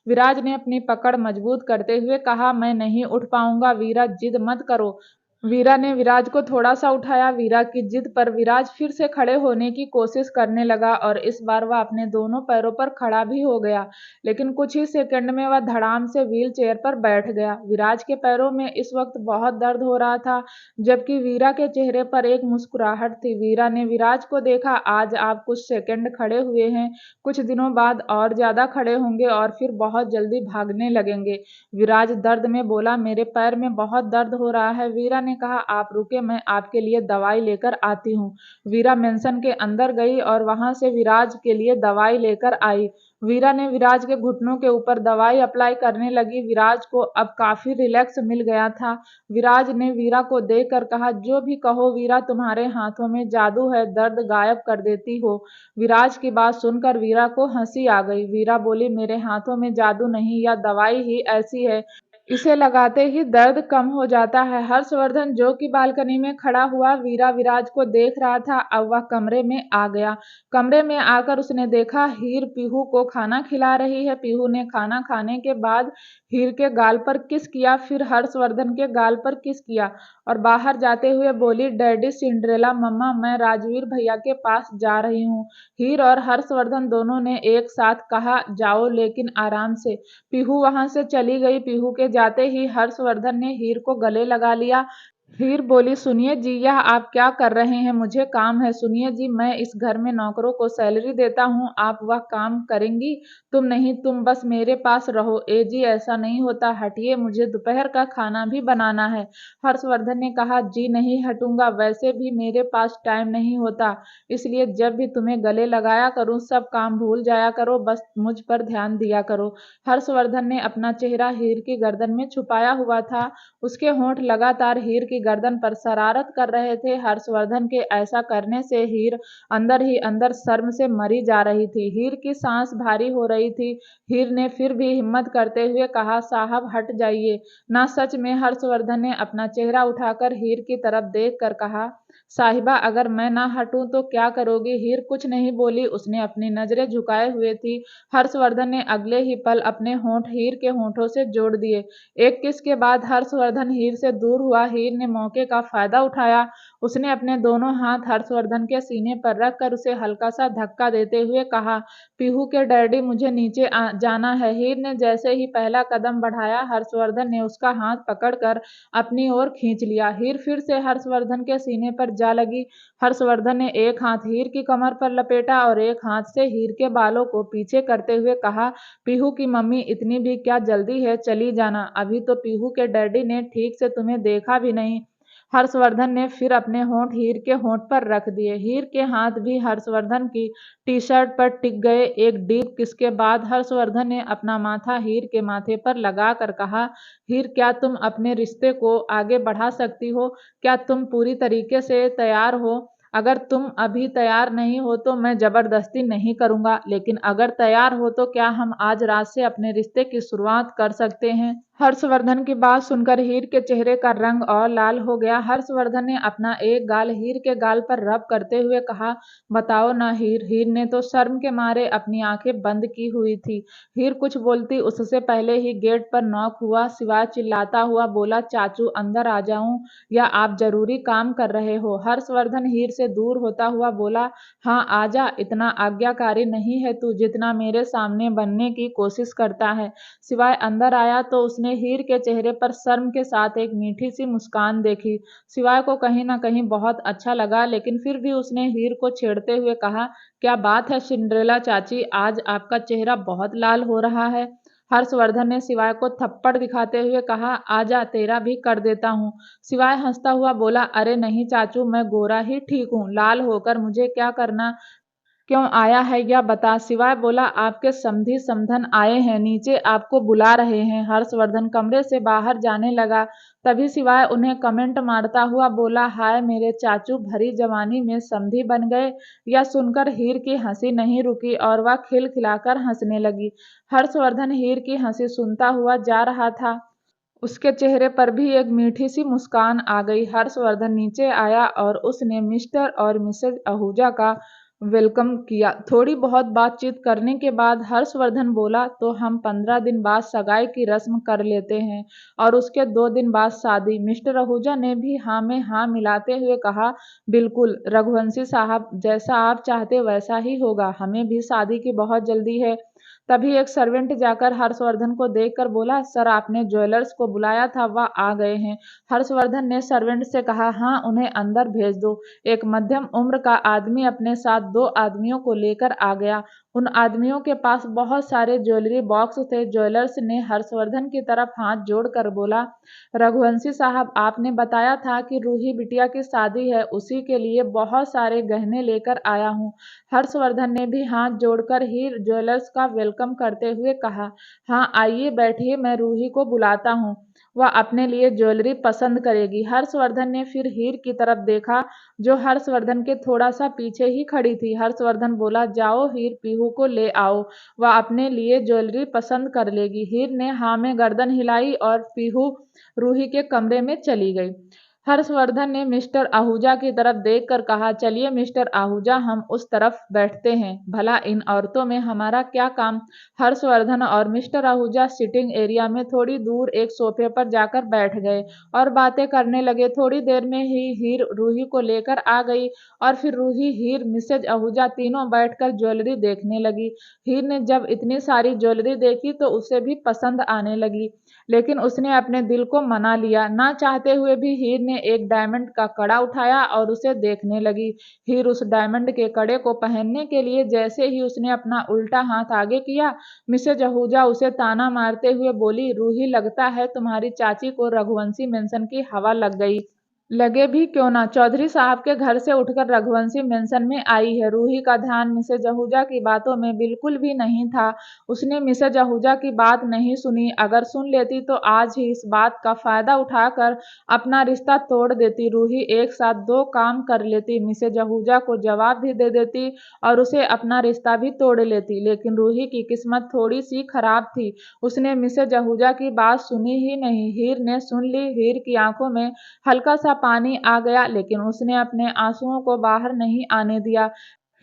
Speaker 1: विराज ने अपनी पकड़ मजबूत करते हुए कहा, मैं नहीं उठ पाऊंगा। वीरा जिद मत करो। वीरा ने विराज को थोड़ा सा उठाया। वीरा की जिद पर विराज फिर से खड़े होने की कोशिश करने लगा और इस बार वह अपने दोनों पैरों पर खड़ा भी हो गया, लेकिन कुछ ही सेकंड में वह धड़ाम से व्हील चेयर पर बैठ गया। विराज के पैरों में इस वक्त बहुत दर्द हो रहा था, जबकि वीरा के चेहरे पर एक मुस्कुराहट थी। वीरा ने विराज को देखा, आज आप कुछ सेकंड खड़े हुए हैं, कुछ दिनों बाद और ज्यादा खड़े होंगे और फिर बहुत जल्दी भागने लगेंगे। विराज दर्द में बोला, मेरे पैर में बहुत दर्द हो रहा है। वीरा ने कहा, आप रुके, मैं आपके लिए दवाई लेकर आती हूँ। वीरा मेंशन के अंदर गई और वहां से विराज के लिए दवाई लेकर आई। वीरा ने विराज के घुटनों के ऊपर दवाई अप्लाई करने लगी। विराज को अब काफी रिलैक्स मिल गया था। विराज ने वीरा को देखकर कहा, जो भी कहो वीरा, तुम्हारे हाथों में जादू है, दर्द गायब कर देती हो। विराज की बात सुनकर वीरा को हंसी आ गई। वीरा बोली, मेरे हाथों में जादू नहीं, या दवाई ही ऐसी है, इसे लगाते ही दर्द कम हो जाता है। हर्षवर्धन जो कि बालकनी में खड़ा हुआ वीरा विराज को देख रहा था, अब वह कमरे में आ गया। कमरे में आकर उसने देखा हीर पीहू को खाना खिला रही है। पीहू ने खाना खाने के बाद हीर के गाल पर किस किया, फिर हर्षवर्धन के गाल पर किस किया और बाहर जाते हुए बोली, डैडी सिंड्रेला मम्मा, मैं राजवीर भैया के पास जा रही हूँ। हीर और हर्षवर्धन दोनों ने एक साथ कहा, जाओ लेकिन आराम से। पीहू वहां से चली गई। पीहू के जाते ही हर्षवर्धन ने हीर को गले लगा लिया। हीर बोली, सुनिए जी, यह आप क्या कर रहे हैं, मुझे काम है। सुनिए जी, मैं इस घर में नौकरों को सैलरी देता हूँ, आप वह काम करेंगी, तुम नहीं, तुम बस मेरे पास रहो। ए जी, ऐसा नहीं होता, हटिए, मुझे दोपहर का खाना भी बनाना है। हर्षवर्धन ने कहा, जी नहीं हटूंगा, वैसे भी मेरे पास टाइम नहीं होता, इसलिए जब भी तुम्हें गले लगाया करूँ सब काम भूल जाया करो, बस मुझ पर ध्यान दिया करो। हर्षवर्धन ने अपना चेहरा हीर की गर्दन में छुपाया हुआ था। उसके होंठ लगातार हीर की गर्दन पर शरारत कर रहे थे। हर्षवर्धन के ऐसा करने से हीर अंदर ही अंदर शर्म से मरी जा रही थी। हीर की सांस भारी हो रही थी। हीर ने फिर भी हिम्मत करते हुए कहा, साहब हट जाइए ना। सच में? हर्षवर्धन ने अपना चेहरा उठाकर हीर की तरफ देख कर कहा, साहिबा, अगर मैं ना हटूं तो क्या करोगी? हीर कुछ नहीं बोली, उसने अपनी नजरें झुकाए हुए थी। हर्षवर्धन ने अगले ही पल अपने होंठ हीर के होंठों से जोड़ दिए। एक किस के बाद हर्षवर्धन हीर से दूर हुआ। हीर ने मौके का फायदा उठाया। उसने अपने दोनों हाथ हर्षवर्धन के सीने पर रखकर उसे हल्का सा धक्का देते हुए कहा, पीहू के डैडी, मुझे नीचे जाना है। हीर ने जैसे ही पहला कदम बढ़ाया, हर्षवर्धन ने उसका हाथ पकड़कर अपनी ओर खींच लिया। हीर फिर से हर्षवर्धन के सीने पर जा लगी। हर्षवर्धन ने एक हाथ हीर की कमर पर लपेटा और एक हाथ से हीर के बालों को पीछे करते हुए कहा, पीहू की मम्मी, इतनी भी क्या जल्दी है, चली जाना, अभी तो पीहू के डैडी ने ठीक से तुम्हें देखा भी नहीं। हर्षवर्धन ने फिर अपने होंठ हीर के होंठ पर रख दिए। हीर के हाथ भी हर्षवर्धन की टी शर्ट पर टिक गए। एक डीप किस के बाद हर्षवर्धन ने अपना माथा हीर के माथे पर लगा कर कहा, हीर, क्या तुम अपने रिश्ते को आगे बढ़ा सकती हो? क्या तुम पूरी तरीके से तैयार हो? अगर तुम अभी तैयार नहीं हो तो मैं जबरदस्ती नहीं करूंगा, लेकिन अगर तैयार हो तो क्या हम आज रात से अपने रिश्ते की शुरुआत कर सकते हैं? हर्षवर्धन की बात सुनकर हीर के चेहरे का रंग और लाल हो गया। हर्षवर्धन ने अपना एक गाल हीर के गाल पर रब करते हुए कहा, बताओ ना हीर। हीर ने तो शर्म के मारे अपनी आंखें बंद की हुई थी। हीर कुछ बोलती उससे पहले ही गेट पर नॉक हुआ। शिवा चिल्लाता हुआ बोला, चाचू, अंदर आ जाऊं या आप जरूरी काम कर रहे हो? हर्षवर्धन हीर से दूर होता हुआ बोला, हाँ आजा, इतना आज्ञाकारी नहीं है तू जितना मेरे सामने बनने की कोशिश करता है। शिवाय अंदर आया तो उसने हीर के चेहरे पर शर्म के साथ एक मीठी सी मुस्कान देखी। शिवाय को कहीं ना कहीं बहुत अच्छा लगा, लेकिन फिर भी उसने हीर को छेड़ते हुए कहा, क्या बात है सिंड्रेला चाची, आज आपका चेहरा बहुत लाल हो रहा है। हर्षवर्धन ने शिवाय को थप्पड़ दिखाते हुए कहा, आजा, तेरा भी कर देता हूँ। शिवाय हंसता हुआ बोला, अरे नहीं चाचू, मैं गोरा ही ठीक हूँ, लाल होकर मुझे क्या करना, क्यों आया है यह बता। शिवाय बोला, आपके समधी समधन आए हैं, नीचे आपको बुला रहे हैं। हर्षवर्धन कमरे से बाहर जाने लगा, तभी शिवाय उन्हें कमेंट मारता हुआ बोला, हाय मेरे चाचू, भरी जवानी में समधी बन गए। यह सुनकर हीर की हंसी नहीं रुकी और वह खिलखिलाकर हंसने लगी। हर्षवर्धन हीर की हंसी सुनता हुआ जा रहा था। उसके चेहरे पर भी एक मीठी सी मुस्कान आ गई। हर्षवर्धन नीचे आया और उसने मिस्टर और मिसेज आहूजा का वेलकम किया। थोड़ी बहुत बातचीत करने के बाद हर्षवर्धन बोला, तो हम 15 दिन बाद सगाई की रस्म कर लेते हैं और उसके 2 दिन बाद शादी। मिस्टर आहूजा ने भी हाँ में हाँ मिलाते हुए कहा, बिल्कुल रघुवंशी साहब, जैसा आप चाहते वैसा ही होगा। हमें भी शादी की बहुत जल्दी है। तभी एक सर्वेंट जाकर हर्षवर्धन को देखकर बोला, सर आपने ज्वेलर्स को बुलाया था, वह आ गए हैं। हर्षवर्धन ने सर्वेंट से कहा, हाँ उन्हें अंदर भेज दो। एक मध्यम उम्र का आदमी अपने साथ 2 आदमियों को लेकर आ गया। उन आदमियों के पास बहुत सारे ज्वेलरी बॉक्स थे। ज्वेलर्स ने हर्षवर्धन की तरफ हाथ जोड़कर बोला, रघुवंशी साहब, आपने बताया था कि रूही बिटिया की शादी है, उसी के लिए बहुत सारे गहने लेकर आया हूँ। हर्षवर्धन ने भी हाथ जोड़कर हीर ज्वेलर्स का वेलकम करते हुए कहा, हाँ आइए बैठिए, मैं रूही को बुलाता हूँ, वह अपने लिए ज्वेलरी पसंद करेगी। हर्षवर्धन ने फिर हीर की तरफ देखा, जो हर्षवर्धन के थोड़ा सा पीछे ही खड़ी थी। हर्षवर्धन बोला, जाओ हीर पीहू को ले आओ, वह अपने लिए ज्वेलरी पसंद कर लेगी। हीर ने हाँ में गर्दन हिलाई और पीहू रूही के कमरे में चली गई। हर्षवर्धन ने मिस्टर आहूजा की तरफ देखकर कहा, चलिए मिस्टर आहूजा, हम उस तरफ बैठते हैं। भला इन औरतों में हमारा क्या काम। हर्षवर्धन और मिस्टर आहूजा सिटिंग एरिया में थोड़ी दूर एक सोफे पर जाकर बैठ गए और बातें करने लगे। थोड़ी देर में ही हीर रूही को लेकर आ गई और फिर रूही, हीर, मिसेज आहूजा तीनों बैठकर ज्वेलरी देखने लगी। हीर ने जब इतनी सारी ज्वेलरी देखी तो उसे भी पसंद आने लगी, लेकिन उसने अपने दिल को मना लिया। ना चाहते हुए भी हीर ने एक डायमंड का कड़ा उठाया और उसे देखने लगी। हीर उस डायमंड के कड़े को पहनने के लिए जैसे ही उसने अपना उल्टा हाथ आगे किया, मिसेज आहूजा उसे ताना मारते हुए बोली, रूही, लगता है तुम्हारी चाची को रघुवंशी मेंशन की हवा लग गई। लगे भी क्यों ना, चौधरी साहब के घर से उठकर रघुवंशी मेंशन में आई है। रूही का ध्यान मिसेज आहूजा की बातों में बिल्कुल भी नहीं था। उसने मिसेज आहूजा की बात नहीं सुनी। अगर सुन लेती तो आज ही इस बात का फायदा उठाकर अपना रिश्ता तोड़ देती। रूही एक साथ 2 काम कर लेती, मिसेज आहूजा को जवाब भी दे देती और उसे अपना रिश्ता भी तोड़ लेती। लेकिन रूही की किस्मत थोड़ी सी खराब थी। उसने मिसेज आहूजा की बात सुनी ही नहीं। हीर ने सुन ली। हीर की आंखों में हल्का सा पानी आ गया, लेकिन उसने अपने आंसुओं को बाहर नहीं आने दिया।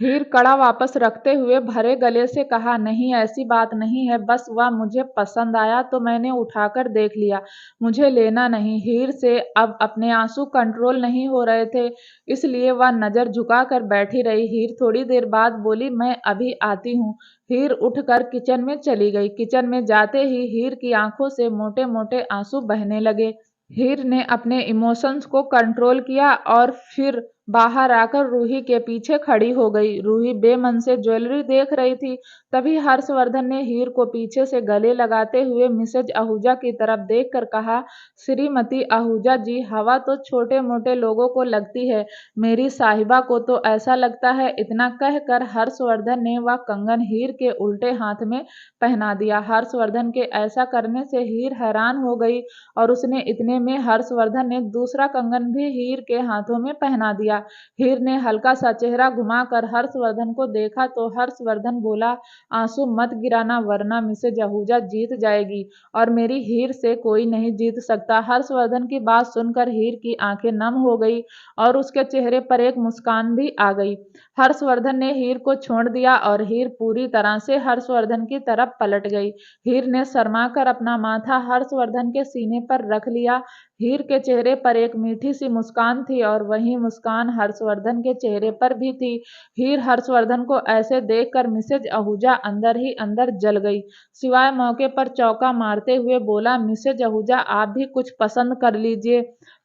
Speaker 1: हीर कड़ा वापस रखते हुए भरे गले से कहा, नहीं ऐसी बात नहीं है, बस वह मुझे पसंद आया तो मैंने उठाकर देख लिया, मुझे लेना नहीं। हीर से अब अपने आंसू कंट्रोल नहीं हो रहे थे, इसलिए वह नजर झुकाकर बैठी रही। हीर थोड़ी देर बाद बोली, मैं अभी आती हूँ। हीर उठकर किचन में चली गई। किचन में जाते ही हीर की आंखों से मोटे मोटे आंसू बहने लगे। हीर ने अपने इमोशंस को कंट्रोल किया और फिर बाहर आकर रूही के पीछे खड़ी हो गई। रूही बेमन से ज्वेलरी देख रही थी। तभी हर्षवर्धन ने हीर को पीछे से गले लगाते हुए मिसेज आहूजा की तरफ देखकर कहा, श्रीमती आहूजा जी, हवा तो छोटे मोटे लोगों को लगती है, मेरी साहिबा को तो ऐसा लगता है। इतना कहकर हर्षवर्धन ने वह कंगन हीर के उल्टे हाथ में पहना दिया। हर्षवर्धन के ऐसा करने से हीर हैरान हो गई और उसने इतने में हर्षवर्धन ने दूसरा कंगन भी हीर के हाथों में पहना दिया। हीर ने हल्का सा चेहरा घुमाकर हर्षवर्धन को देखा तो हर्षवर्धन बोला, आंसू मत गिराना वरना मिसेज आहूजा जीत जाएगी और मेरी हीर से कोई नहीं जीत सकता। हर्षवर्धन की बात सुनकर हीर की आंखें नम हो गई और उसके चेहरे पर एक मुस्कान भी आ गई। हर्षवर्धन ने हीर को छोड़ दिया और हीर पूरी तरह से हर्षवर्धन की तरफ पलट गई। हीर ने शर्माकर अपना माथा हर्षवर्धन के सीने पर रख लिया। हीर के चेहरे पर एक मीठी सी मुस्कान थी और वही मुस्कान हर्षवर्धन के चेहरे पर भी थी। हीर हर्षवर्धन को ऐसे देखकर मिसेज आहूजा अंदर ही अंदर जल गई। सिवाय मौके पर चौका मारते हुए बोला, मिसेज आहूजा, आप भी कुछ पसंद कर लीजिए,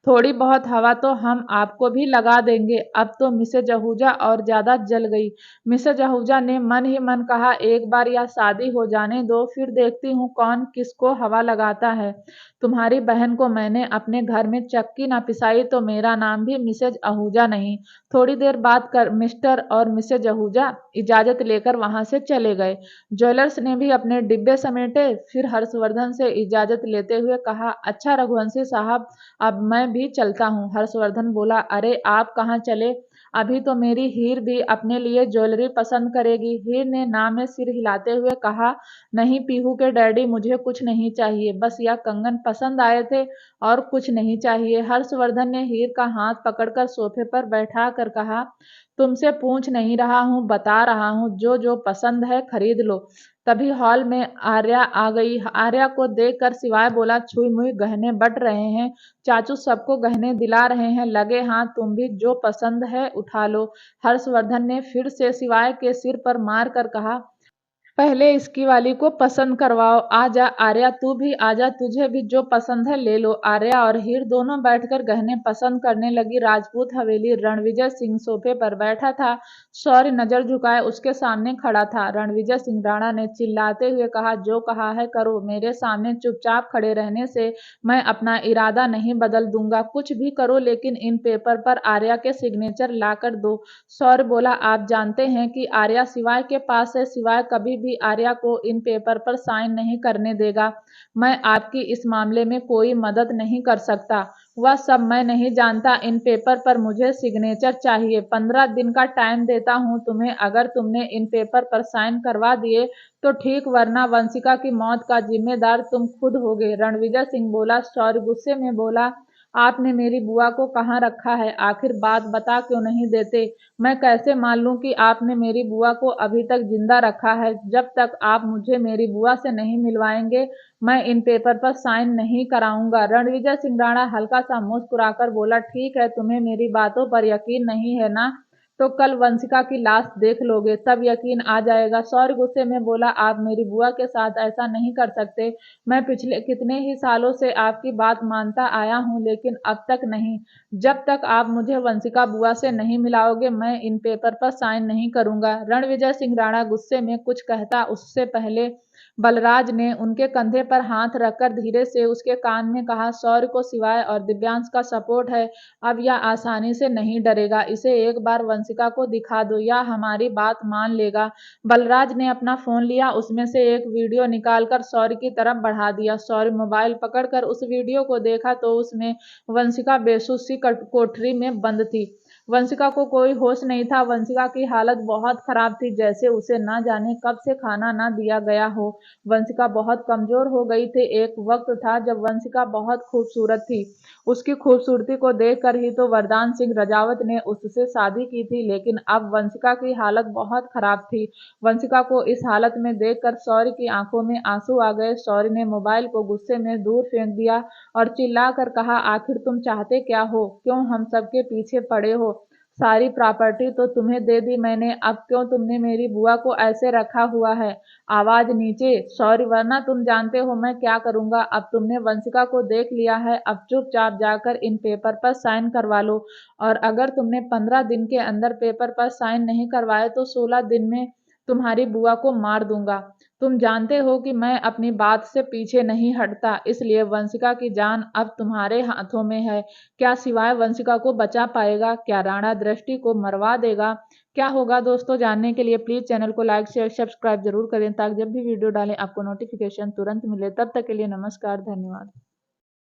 Speaker 1: थोड़ी बहुत हवा तो हम आपको भी लगा देंगे। अब तो मिसेज आहूजा और ज्यादा जल गई। मिसेज आहूजा ने मन ही मन कहा, एक बार यह शादी हो जाने दो, फिर देखती हूँ कौन किसको हवा लगाता है। तुम्हारी बहन को मैंने अपने घर में चक्की ना पिसाई तो मेरा नाम भी मिसेज आहूजा नहीं। थोड़ी देर बाद कर मिस्टर और मिसेज आहूजा इजाजत लेकर वहां से चले गए। ज्वेलर्स ने भी अपने डिब्बे समेटे, फिर हर्षवर्धन से इजाजत लेते हुए कहा, अच्छा रघुवंशी साहब, अब मैं भी चलता हूँ। हर्षवर्धन बोला, अरे आप कहाँ चले, अभी तो मेरी हीर भी अपने लिए ज्वेलरी पसंद करेगी। हीर ने ना में सिर हिलाते हुए कहा, नहीं पीहू के डैडी, मुझे कुछ नहीं चाहिए, बस यह कंगन पसंद आए थे और कुछ नहीं चाहिए। हर्षवर्धन ने हीर का हाथ पकड़कर सोफे पर बैठा कर कहा, तुमसे पूछ नहीं रहा हूँ, बता रहा हूँ, जो जो पसंद है खरीद लो। तभी हॉल में आर्या आ गई। आर्या को देखकर शिवाय बोला, छुई मुई गहने बट रहे हैं, चाचू सबको गहने दिला रहे हैं, लगे हाथ तुम भी जो पसंद है उठा लो। हर्षवर्धन ने फिर से शिवाय के सिर पर मार कर कहा, पहले इसकी वाली को पसंद करवाओ। आजा आर्या, तू भी आजा, तुझे भी जो पसंद है ले लो। आर्या और हीर दोनों बैठकर गहने पसंद करने लगी। राजपूत हवेली। रणविजय सिंह सोफे पर बैठा था। शौर्य नजर झुकाए उसके सामने खड़ा था। रणविजय सिंह राणा ने चिल्लाते हुए कहा, जो कहा है करो, मेरे सामने चुपचाप खड़े रहने से मैं अपना इरादा नहीं बदल दूंगा। कुछ भी करो, लेकिन इन पेपर पर आर्या के सिग्नेचर लाकर दो। शौर्य बोला, आप जानते हैं कि आर्या शिवाय के पास है, शिवाय कभी भी आर्या को इन पेपर पर साइन नहीं करने देगा। मैं आपकी इस मामले में कोई मदद नहीं कर सकता। वह सब मैं नहीं जानता। इन पेपर पर मुझे सिग्नेचर चाहिए। 15 दिन का टाइम देता हूं तुम्हें। अगर तुमने इन पेपर पर साइन करवा दिए तो ठीक, वरना वंशिका की मौत का जिम्मेदार तुम खुद होगे। रणविजय सिंह बोला। शौर्य गुस्से में बोला, आपने मेरी बुआ को कहाँ रखा है? आखिर बात बता क्यों नहीं देते? मैं कैसे मान लूं कि आपने मेरी बुआ को अभी तक जिंदा रखा है? जब तक आप मुझे मेरी बुआ से नहीं मिलवाएंगे, मैं इन पेपर पर साइन नहीं कराऊंगा। रणविजय सिंह राणा हल्का सा मुस्कुराकर बोला, ठीक है, तुम्हें मेरी बातों पर यकीन नहीं है ना? तो कल वंशिका की लाश देख लोगे, तब यकीन आ जाएगा। शौर्य गुस्से में बोला, आप मेरी बुआ के साथ ऐसा नहीं कर सकते। मैं पिछले कितने ही सालों से आपकी बात मानता आया हूं, लेकिन अब तक नहीं। जब तक आप मुझे वंशिका बुआ से नहीं मिलाओगे, मैं इन पेपर पर साइन नहीं करूंगा। रणविजय सिंह राणा गुस्से में कुछ कहता उससे पहले बलराज ने उनके कंधे पर हाथ रखकर धीरे से उसके कान में कहा, शौर्य को शिवाय और दिव्यांश का सपोर्ट है। अब यह आसानी से नहीं डरेगा। इसे एक बार वंशिका को दिखा दो, या हमारी बात मान लेगा। बलराज ने अपना फोन लिया, उसमें से एक वीडियो निकालकर शौर्य की तरफ बढ़ा दिया। शौर्य मोबाइल पकड़कर उस वीडियो को देखा तो उसमें वंशिका बेसुध सी कोठरी में बंद थी। वंशिका को कोई होश नहीं था। वंशिका की हालत बहुत खराब थी, जैसे उसे न जाने कब से खाना न दिया गया हो। वंशिका बहुत कमजोर हो गई थी। एक वक्त था जब वंशिका बहुत खूबसूरत थी। उसकी खूबसूरती को देखकर ही तो वरदान सिंह रजावत ने उससे शादी की थी, लेकिन अब वंशिका की हालत बहुत खराब थी। वंशिका को इस हालत में देखकर शौर्य की आंखों में आंसू आ गए। शौर्य ने मोबाइल को गुस्से में दूर फेंक दिया और चिल्लाकर कहा, आखिर तुम चाहते क्या हो? क्यों हम सबके पीछे पड़े हो? सारी प्रॉपर्टी तो तुम्हें दे दी मैंने, अब क्यों तुमने मेरी बुआ को ऐसे रखा हुआ है? आवाज नीचे। शौर्य, वरना तुम जानते हो मैं क्या करूंगा। अब तुमने वंशिका को देख लिया है, अब चुपचाप जाकर इन पेपर पर साइन करवा लो। और अगर तुमने 15 दिन के अंदर पेपर पर साइन नहीं करवाए तो 16 दिन में तुम्हारी बुआ को मार दूंगा। तुम जानते हो कि मैं अपनी बात से पीछे नहीं हटता, इसलिए वंशिका की जान अब तुम्हारे हाथों में है। क्या सिवाय वंशिका को बचा पाएगा? क्या राणा दृष्टि को मरवा देगा? क्या होगा दोस्तों, जानने के लिए प्लीज चैनल को लाइक शेयर सब्सक्राइब जरूर करें, ताकि जब भी वीडियो डालें आपको नोटिफिकेशन तुरंत मिले। तब तक के लिए नमस्कार, धन्यवाद।